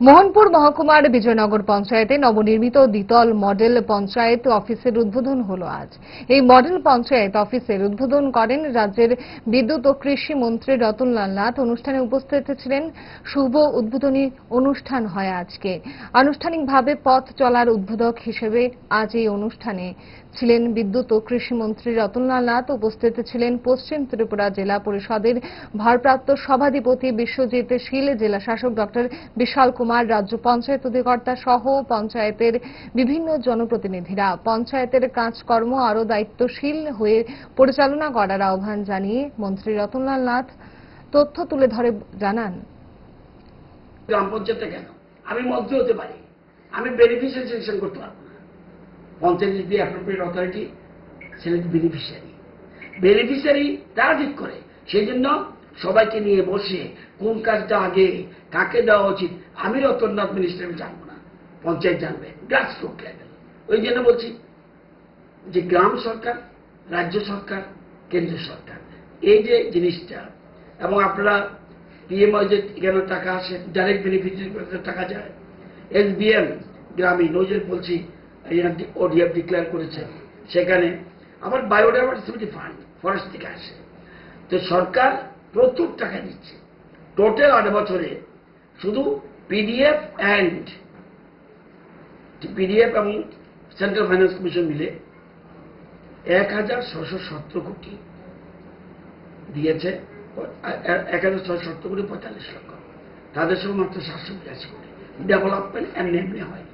মোহনপুর মহকুমার বিজয়নগর পঞ্চায়েতে নবনির্মিত দ্বিতল মডেল পঞ্চায়েত অফিসের উদ্বোধন হলো আজ। এই মডেল পঞ্চায়েত অফিসের উদ্বোধন করেন রাজ্যের বিদ্যুৎ ও কৃষি মন্ত্রী রতনলাল নাথ। অনুষ্ঠানে উপস্থিত ছিলেন। শুভ উদ্বোধনী অনুষ্ঠান হয় আজকে। আনুষ্ঠানিকভাবে পথ চলার উদ্বোধক হিসেবে আজ এই অনুষ্ঠানে ছিলেন বিদ্যুৎ ও কৃষি মন্ত্রী রতনলাল নাথ। উপস্থিত ছিলেন পশ্চিম ত্রিপুরা জেলা পরিষদের ভারপ্রাপ্ত সভাধিপতি বিশ্বজিৎ শীল, জেলা শাসক ডক্টর বিশাল কুমার, রাজ্য পঞ্চায়েত অধিকর্তা সহ পঞ্চায়েতের বিভিন্ন জনপ্রতিনিধিরা। পঞ্চায়েতের কাজকর্ম আরও দায়িত্বশীল হয়ে পরিচালনা করার আহ্বান জানিয়ে মন্ত্রী রতনলাল নাথ তথ্য তুলে ধরে জানান, গ্রাম পঞ্চায়েতে কেন আমি মন্ত্রী হতে পারি, আমি বেনিফিশিয়ারি সিলেকশন করতে পারবো না। পঞ্চায়েত যদি অ্যাপ্রোপ্রিয়েট অথরিটি সিলেক্ট বেনিফিশিয়ারি তারা ঠিক করে। সেই জন্য সবাইকে নিয়ে বসে কোন কাজটা আগে কাকে দেওয়া উচিত আমি রতননাথ মিনিস্টার জানবো না, পঞ্চায়েত জানবে, গ্রাসরুট লেভেল। ওই জন্য বলছি যে গ্রাম সরকার, রাজ্য সরকার, কেন্দ্র সরকার এই যে জিনিসটা, এবং আপনারা পিএমআই যে এখানে টাকা আসে, ডাইরেক্ট বেনিফিশিয়ারি টাকা যায়, এসবিএম গ্রামীণ ওই যে বলছি ওডিএফ ডিক্লেয়ার করেছে, সেখানে আবার বায়োডাইভার্সিটি ফান্ড ফরেস্ট থেকে আসে। তো সরকার প্রচুর টাকা দিচ্ছে। টোটাল 8 বছরে শুধু পিডিএফ এবং সেন্ট্রাল ফাইন্যান্স কমিশন মিলে 1617 কোটি দিয়েছে। 1617 কোটি 45 লক্ষ, তাদের সঙ্গে মাত্র 782 কোটি। ডেভেলপমেন্ট এমনি এমনি হয়।